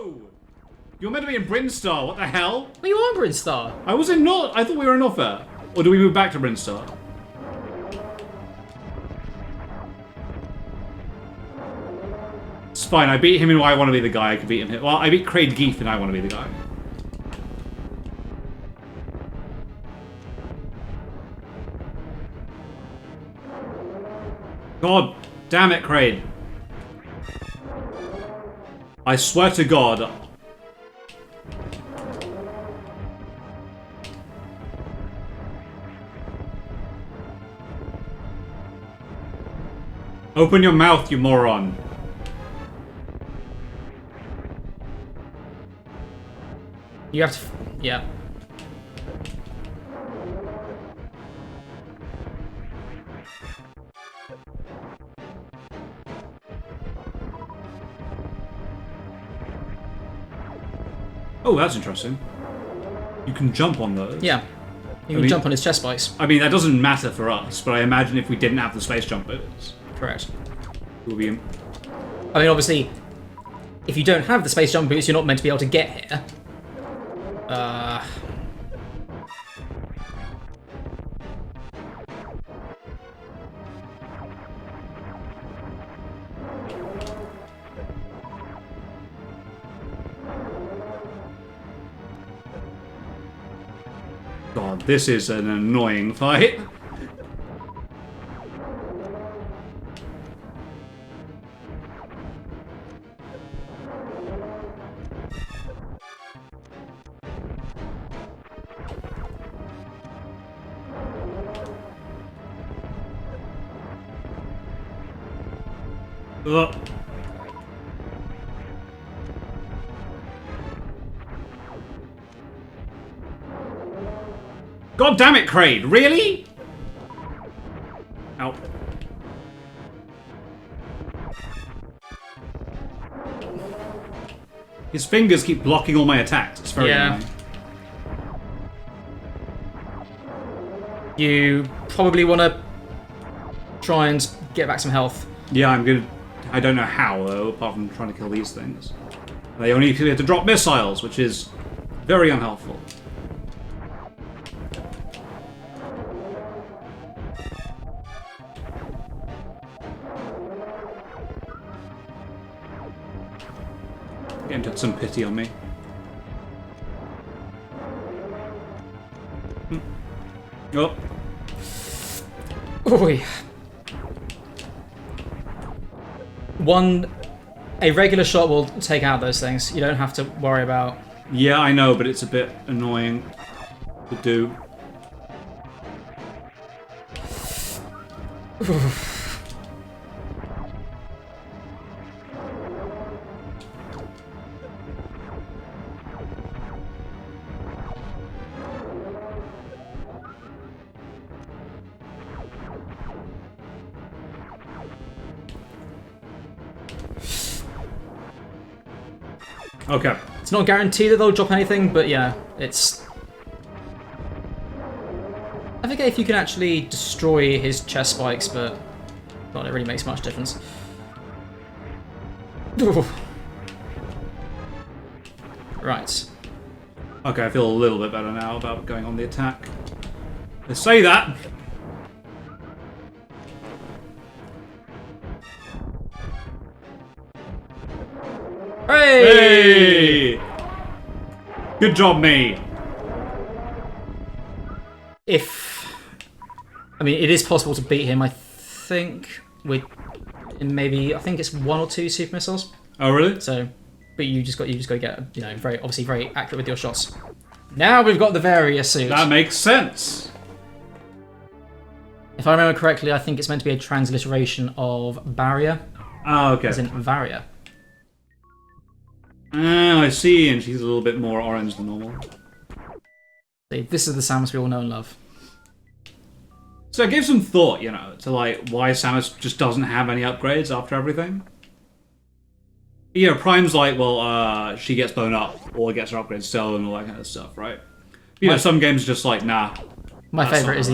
No! You're meant to be in Brinstar, what the hell? Well, you are in Brinstar. I was in North. I thought we were in Norfair. Or do we move back to Brinstar? It's fine, I beat him in I Want to Be the Guy. I could beat him here. Well, I beat Craig Geef in I Want to Be the Guy. God damn it, Kraid. I swear to God. Open your mouth, you moron. You have to... yeah. Oh, that's interesting. You can jump on those. Yeah. You can jump on his chest spikes. I mean, that doesn't matter for us, but I imagine if we didn't have the space jumpers... Correct. It would be... I mean, obviously, if you don't have the space jump boots, you're not meant to be able to get here. God, this is an annoying fight. Ugh. God damn it, Kraid! Really? Ow. His fingers keep blocking all my attacks. It's very annoying. You probably want to try and get back some health. Yeah, I'm gonna... I don't know how, though, apart from trying to kill these things. They only appear to drop missiles, which is very unhelpful. Again, took some pity on me. Oh. Oy. A regular shot will take out those things. You don't have to worry about... Yeah, I know, but it's a bit annoying to do. Okay. It's not guaranteed that they'll drop anything, but yeah, it's... I forget if you can actually destroy his chest spikes, but not it really makes much difference. Ooh. Right. Okay, I feel a little bit better now about going on the attack. Let's say that. Hey! Hey! Good job, me. I mean, it is possible to beat him, I think, with maybe, I think it's 1 or 2 super missiles. Oh, really? So, but you just got to get, you know, obviously very accurate with your shots. Now we've got the Varia suit. That makes sense. If I remember correctly, I think it's meant to be a transliteration of barrier. Oh, okay. As in Varia. Oh, I see, and she's a little bit more orange than normal. See, this is the Samus we all know and love. So I gave some thought, you know, to like why Samus just doesn't have any upgrades after everything. You know, Prime's like, well, she gets blown up, or gets her upgrades still, and all that kind of stuff, right? You know, some games are just like, nah. My favorite is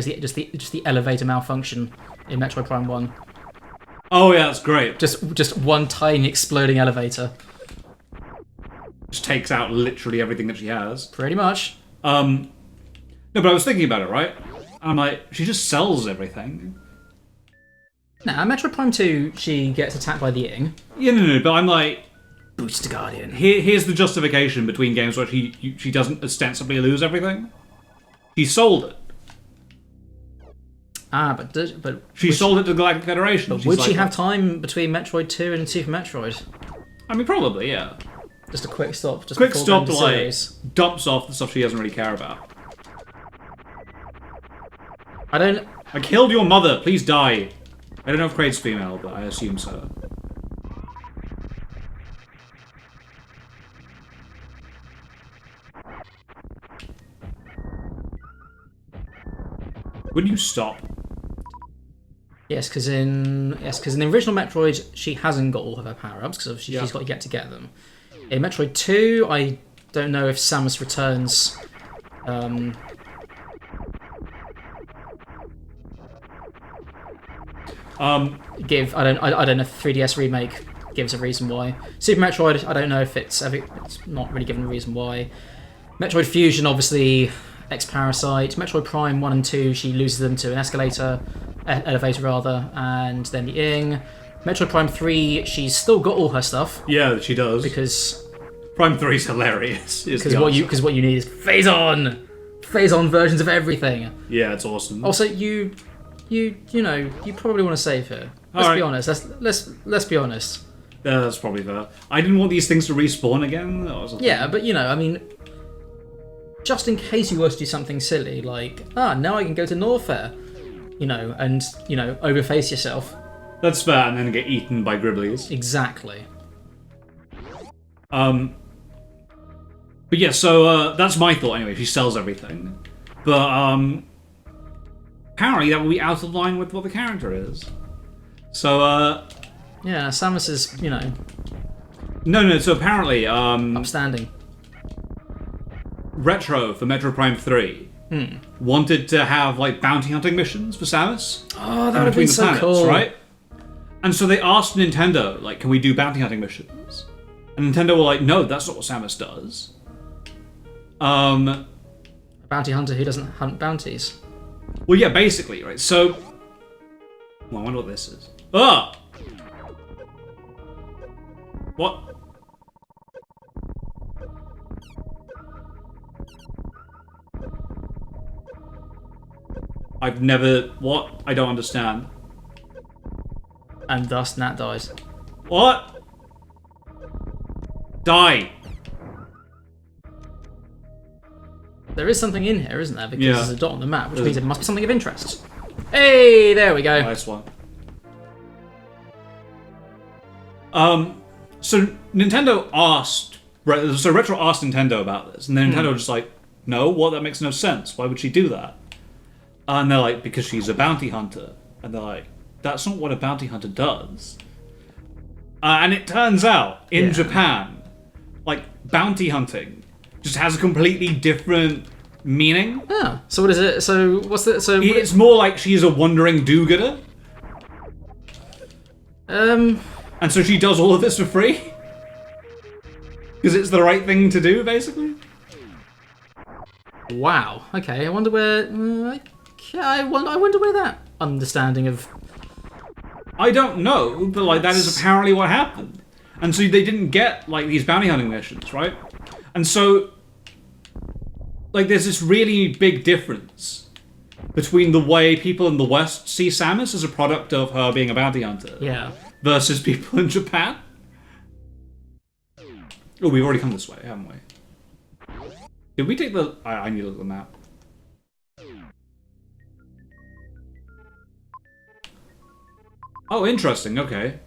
just the elevator malfunction in Metroid Prime 1. Oh yeah, that's great. Just one tiny exploding elevator. Just takes out literally everything that she has. Pretty much. No, but I was thinking about it, right? And I'm like, she just sells everything. Nah, Metroid Prime 2, she gets attacked by the Ying. Yeah, no, but I'm like, Boost Guardian. here's the justification between games where she doesn't ostensibly lose everything. She sold it. Ah, but She sold it to the Galactic Federation. But would she have time between Metroid 2 and Super Metroid? I mean, probably, yeah. Just a quick stop. Just Quick before stop going to, like, series. dumps off the stuff she doesn't really care about. I don't... I killed your mother, please die. I don't know if Kraid's female, but I assume so. Would you stop? Yes, because in the original Metroid, she hasn't got all of her power-ups, because she's got yet to get them. In Metroid 2, I don't know if Samus returns... I don't know if 3DS remake gives a reason why. Super Metroid, I don't know if it's not really given a reason why. Metroid Fusion, obviously, X-Parasite. Metroid Prime 1 and 2, she loses them to an elevator rather, and then the Ing. Metroid Prime 3, she's still got all her stuff. Yeah, she does. Because Prime 3 is hilarious. Because what you need is phase-on versions of everything. Yeah, it's awesome. Also, you know, you probably want to save her. Let's be honest. Let's be honest. Yeah, that's probably fair. I didn't want these things to respawn again. Yeah, but you know, I mean, just in case you were to do something silly, like, now I can go to Norfair, you know, and, you know, overface yourself. That's fair, and then get eaten by Gribblies. Exactly. But yeah, so that's my thought anyway. She sells everything. But apparently that will be out of line with what the character is. So yeah, Samus is, you know... No, so apparently upstanding. Retro for Metroid Prime 3 wanted to have like bounty hunting missions for Samus. Oh, that would have been so planets, cool. Right? And so they asked Nintendo, like, can we do bounty hunting missions? And Nintendo were like, no, that's not what Samus does. A bounty hunter who doesn't hunt bounties. Well, yeah, basically, right? So... Well, I wonder what this is. Ah! What? I've never... What? I don't understand. And thus Nat dies. What? Die! There is something in here, isn't there? Because there's a dot on the map, which means it must be something of interest. Hey, there we go. Nice one. So Nintendo asked... So Retro asked Nintendo about this, and then Nintendo was just like, no, what? That makes no sense. Why would she do that? And they're like, because she's a bounty hunter. And they're like, that's not what a bounty hunter does. And it turns out, in Japan, like, bounty hunting just has a completely different meaning. Yeah. So what is it? So what's the... So it's more like she's a wandering do-gooder. And so she does all of this for free? Because it's the right thing to do, basically? Wow. Okay, I wonder where... I wonder where that understanding of... I don't know, but like that is apparently what happened. And so they didn't get like these bounty hunting missions, right? And so like there's this really big difference between the way people in the West see Samus as a product of her being a bounty hunter versus people in Japan. Oh, we've already come this way, haven't we? Did we take the... I need to look at the map. Oh, interesting, okay.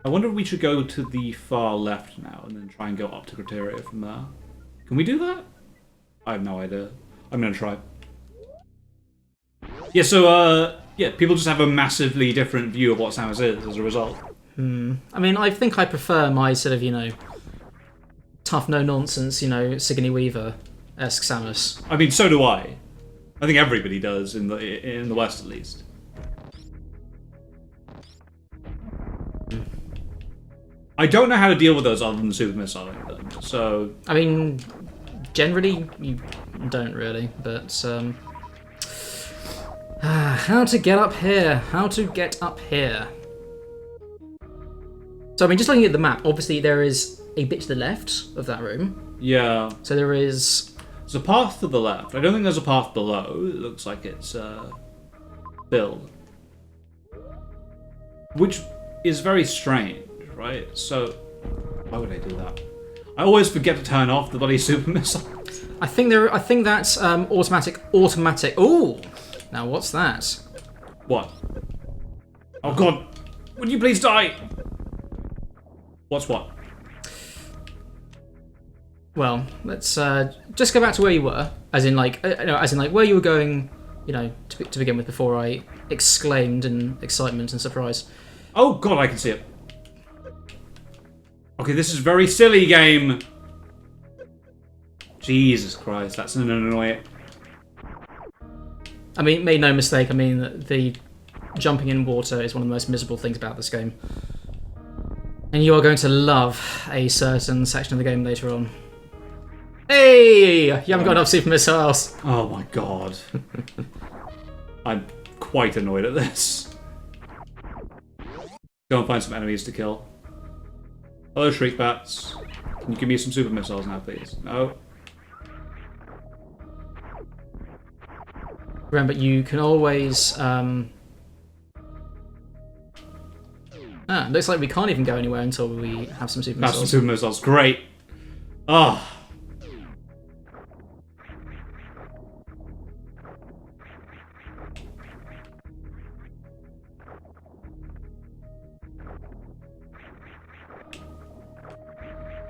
I wonder if we should go to the far left now and then try and go up to Criteria from there. Can we do that? I have no idea. I'm gonna try. Yeah, so, yeah, people just have a massively different view of what Samus is as a result. I mean, I think I prefer my sort of, you know, tough, no-nonsense, you know, Sigourney Weaver-esque Samus. I mean, so do I. I think everybody does, in the West at least. I don't know how to deal with those other than super missiling them. So I mean, generally you don't really, but how to get up here? How to get up here? So I mean, just looking at the map, obviously there is a bit to the left of that room. yeah, So there's a path to the left. I don't think there's a path below. It looks like it's filled, which is very strange, right? So why would I do that? I always forget to turn off the bloody super missile. I think that's automatic. Ooh, now what's that? What? Oh god! Would you please die? What's what? Well, let's just go back to where you were, as in like where you were going, to begin with, before I exclaimed in excitement and surprise. Oh god, I can see it. Okay, this is very silly game. Jesus Christ, that's an annoying. I mean, made no mistake. I mean, the jumping in water is one of the most miserable things about this game, and you are going to love a certain section of the game later on. Hey, you haven't got enough super missiles. Oh my god. I'm quite annoyed at this. Go and find some enemies to kill. Hello, Shriek Bats. Can you give me some super missiles now, please? No. Remember, you can always... looks like we can't even go anywhere until we have some super missiles. Have some super missiles. Great. Ah.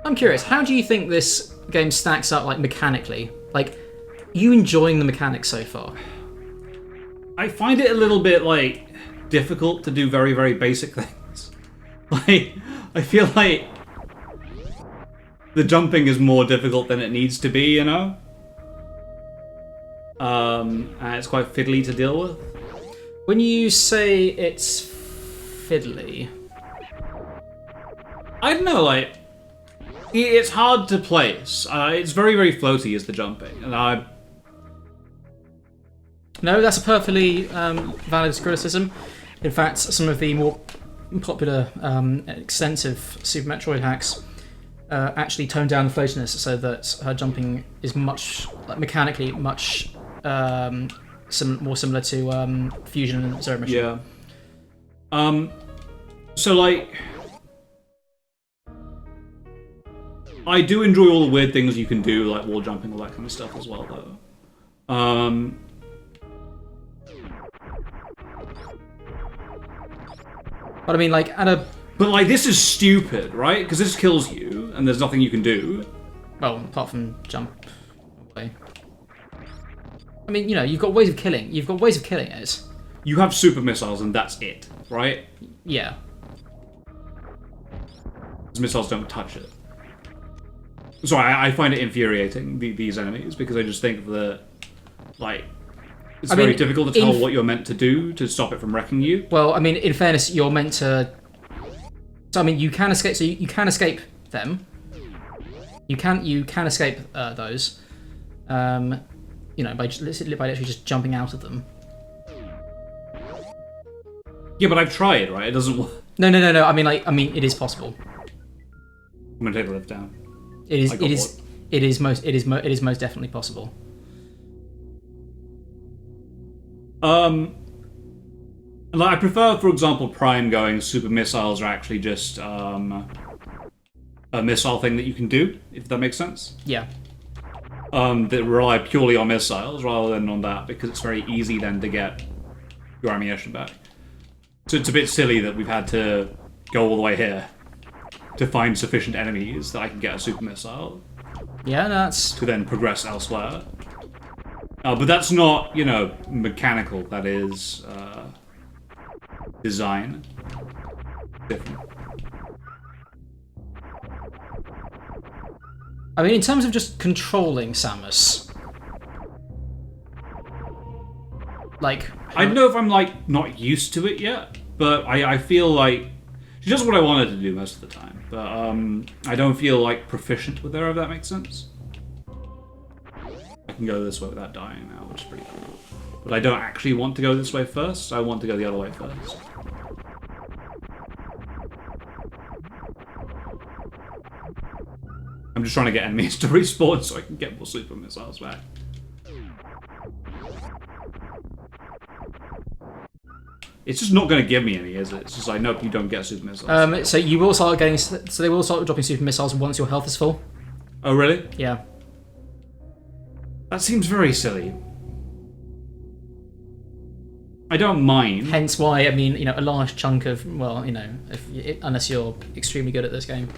I'm curious, how do you think this game stacks up, like, mechanically? Like, are you enjoying the mechanics so far? I find it a little bit, like, difficult to do very, very basic things. Like, I feel like the jumping is more difficult than it needs to be, you know? And it's quite fiddly to deal with. When you say it's fiddly... I don't know, like... It's hard to place. It's very, very floaty is the jumping. And No, that's a perfectly valid criticism. In fact, some of the more popular, extensive Super Metroid hacks actually tone down the floatiness so that her jumping is much, mechanically, much more similar to Fusion and Zero Mission. Yeah. So, like... I do enjoy all the weird things you can do, like wall jumping, all that kind of stuff as well, though. But I mean, like, But, like, this is stupid, right? Because this kills you, and there's nothing you can do. Well, apart from jump away. I mean, you've got ways of killing. You've got ways of killing it. You have super missiles, and that's it, right? Yeah. Those missiles don't touch it. So I find it infuriating, these enemies, because I just think that, like, it's very difficult to tell what you're meant to do to stop it from wrecking you. Well, I mean, in fairness, you're meant to... So, I mean, you can escape... So, you can escape them. You can escape those. By literally just jumping out of them. Yeah, but I've tried, right? It doesn't work. No. I mean, it is possible. I'm gonna take the lift down. It is most definitely possible. Like, I prefer, for example, Prime going super missiles are actually just a missile thing that you can do, if that makes sense. Yeah. That rely purely on missiles rather than on that, because it's very easy then to get your ammunition back. So it's a bit silly that we've had to go all the way here to find sufficient enemies that I can get a super missile. Yeah, that's... To then progress elsewhere. But that's not, mechanical. That is design. Different. I mean, in terms of just controlling Samus... Like... I don't know if I'm, like, not used to it yet, but I feel like... She does what I wanted to do most of the time, but I don't feel like proficient with her, if that makes sense. I can go this way without dying now, which is pretty cool. But I don't actually want to go this way first, I want to go the other way first. I'm just trying to get enemies to respawn so I can get more super missiles back. It's just not going to give me any, is it? It's just like, nope, you don't get super missiles. So you will start getting. So they will start dropping super missiles once your health is full. Oh, really? Yeah. That seems very silly. I don't mind. Hence why, I mean, you know, a large chunk of, well, you know, unless you're extremely good at this game,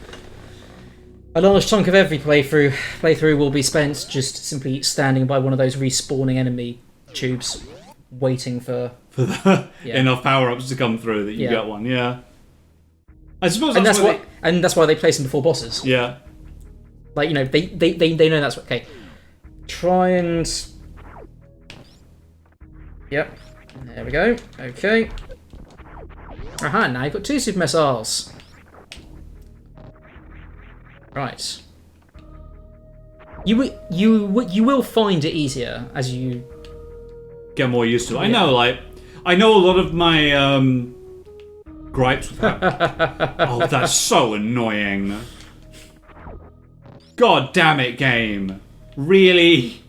a large chunk of every playthrough will be spent just simply standing by one of those respawning enemy tubes, waiting for the enough power-ups to come through that you get one. Yeah. I suppose that's why they place them before bosses. Yeah. Like, you know, they know that's what. Okay. Try and. Yep. There we go. Okay. Aha, now you've got 2 super missiles. Right. You will find it easier as you get more used to it. Yeah. I know a lot of my gripes with that. Oh, that's so annoying. God damn it, game. Really?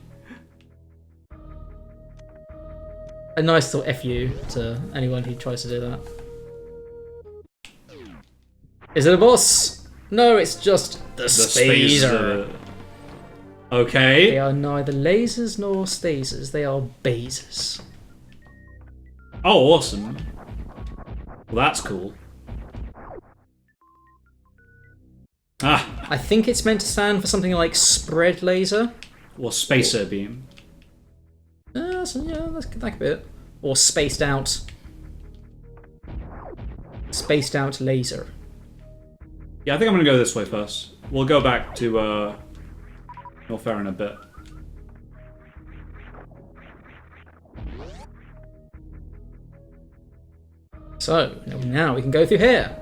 A nice little FU to anyone who tries to do that. Is it a boss? No, it's just the spacer. Okay. They are neither lasers nor stasers. They are basers. Oh, awesome. Well, that's cool. Ah. I think it's meant to stand for something like spread laser. Or spacer beam. So yeah, that could be it. Or spaced out. Spaced out laser. Yeah, I think I'm going to go this way first. We'll go back to Norfair in a bit. So, now we can go through here.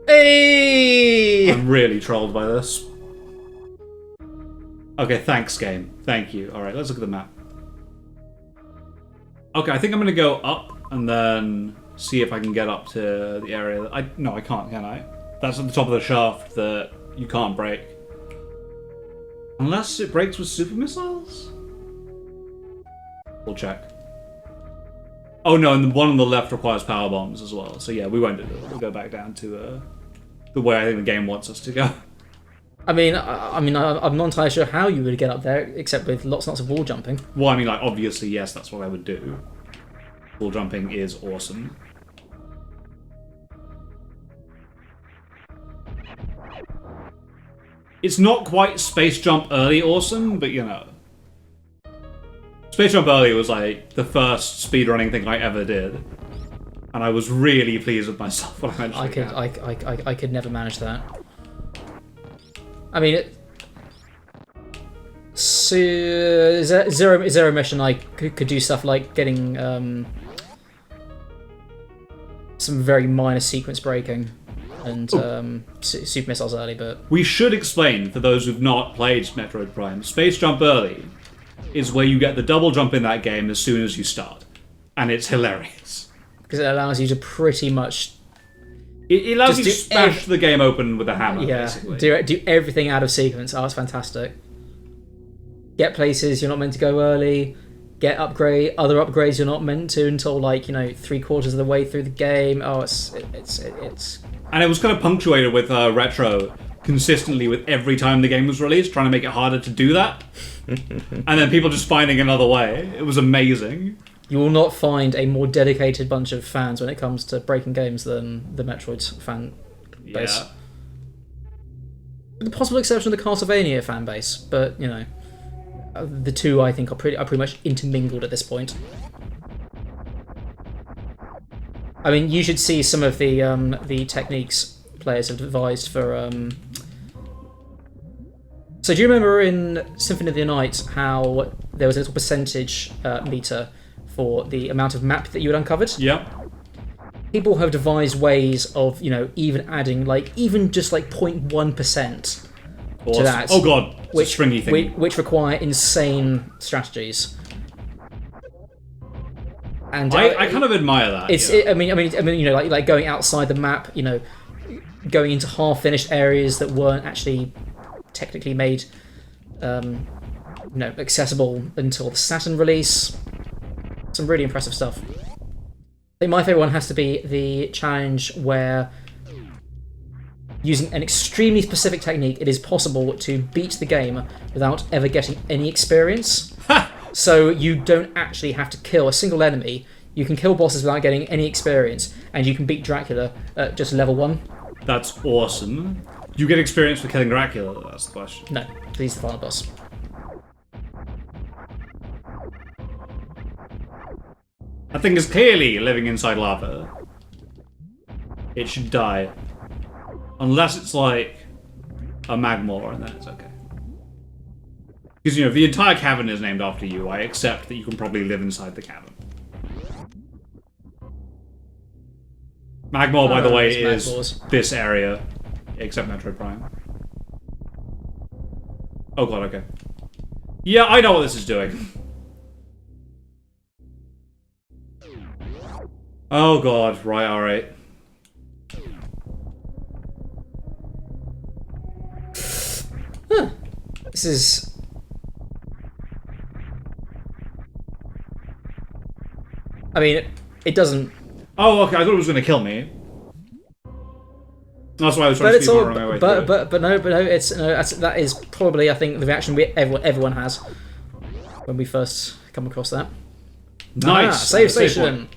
Hey! I'm really trolled by this. Okay, thanks, game. Thank you. Alright, let's look at the map. Okay, I think I'm going to go up and then see if I can get up to the area that No, I can't, can I? That's at the top of the shaft that you can't break. Unless it breaks with super missiles? We'll check. Oh no, and the one on the left requires power bombs as well. So yeah, we won't do that. We'll go back down to the way I think the game wants us to go. I'm not entirely sure how you would get up there, except with lots and lots of wall jumping. Well, I mean, like, obviously, yes, that's what I would do. Wall jumping is awesome. It's not quite Space Jump Early awesome, but you know. Space Jump Early was like the first speedrunning thing I ever did. And I was really pleased with myself when I eventually I could never manage that. I mean, Zero Mission, I could do stuff like getting some very minor sequence breaking and super missiles early, but... We should explain, for those who've not played Metroid Prime, Space Jump Early is where you get the double jump in that game as soon as you start. And it's hilarious. Because it allows you to pretty much... It allows you to smash the game open with a hammer, basically. Do everything out of sequence. Oh, it's fantastic. Get places you're not meant to go early. Get other upgrades you're not meant to until, like, you know, 3/4 of the way through the game. Oh, it's... And it was kind of punctuated with Retro consistently with every time the game was released, trying to make it harder to do that. And then people just finding another way. It was amazing. You will not find a more dedicated bunch of fans when it comes to breaking games than the Metroid fan base. Yeah. With the possible exception of the Castlevania fan base, but, you know, the two I think are pretty much intermingled at this point. I mean, you should see some of the techniques players have devised for. So do you remember in Symphony of the Night how there was a little percentage meter for the amount of map that you had uncovered? Yeah. people have devised ways of, even adding, even just 0.1% to that. Oh god, it's a stringy thing. Which require insane strategies. And I kind of admire that. I mean, going outside the map, going into half-finished areas that weren't actually technically made, accessible until the Saturn release. Some really impressive stuff. I think my favourite one has to be the challenge where, using an extremely specific technique, it is possible to beat the game without ever getting any experience. So you don't actually have to kill a single enemy. You can kill bosses without getting any experience, and you can beat Dracula at just level 1. That's awesome. You get experience for killing Dracula, that's the question. No, he's the final boss. That thing is clearly living inside lava. It should die. Unless it's like a magmor, and then it's okay. Because, if the entire cavern is named after you, I accept that you can probably live inside the cavern. Magmor, by the way, is this area, except Metroid Prime. Oh god, okay. Yeah, I know what this is doing. Oh god, right, alright. Huh. This is... I mean, it doesn't... Oh, okay, I thought it was going to kill me. That's why I was trying to speed my way through it. But no, that is probably, I think, the reaction everyone has when we first come across that. Nice! Save station!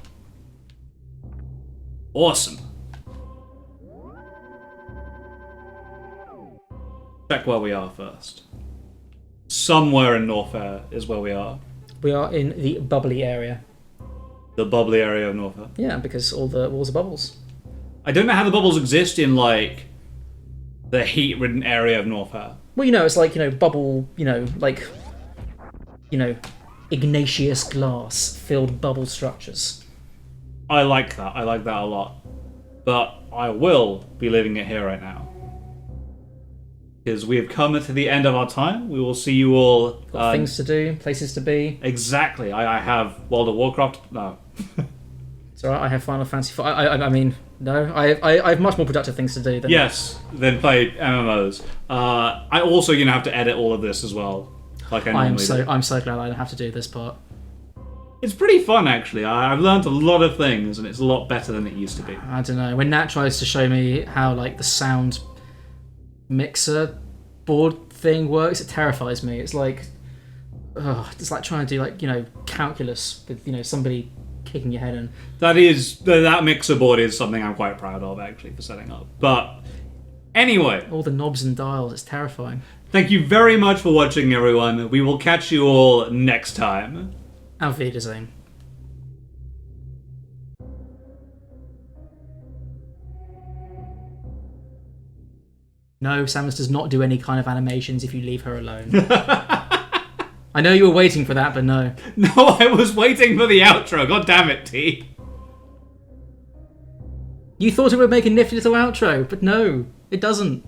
Awesome. Check where we are first. Somewhere in Norfair is where we are. We are in the bubbly area. The bubbly area of Norfair. Yeah, because all the walls are bubbles. I don't know how the bubbles exist in, the heat-ridden area of Norfair. Well, it's bubble, igneous glass-filled bubble structures. I like that. I like that a lot. But I will be leaving it here right now. Because we have come to the end of our time. We will see you all... Got things to do, places to be. Exactly. I have World of Warcraft... No. It's alright, I have Final Fantasy IV. I mean, no. I have much more productive things to do than... Yes, than play MMOs. I also, have to edit all of this as well. Like I normally do. I'm so glad I don't have to do this part. It's pretty fun, actually. I've learned a lot of things, and it's a lot better than it used to be. I don't know. When Nat tries to show me how, the sound mixer board thing works, it terrifies me. It's it's like trying to do, calculus with, somebody kicking your head in. That mixer board is something I'm quite proud of, actually, for setting up. But, anyway. All the knobs and dials, it's terrifying. Thank you very much for watching, everyone. We will catch you all next time. Auf Wiedersehen. No, Samus does not do any kind of animations if you leave her alone. I know you were waiting for that, but no. No, I was waiting for the outro. God damn it, T. You thought it would make a nifty little outro, but no, it doesn't.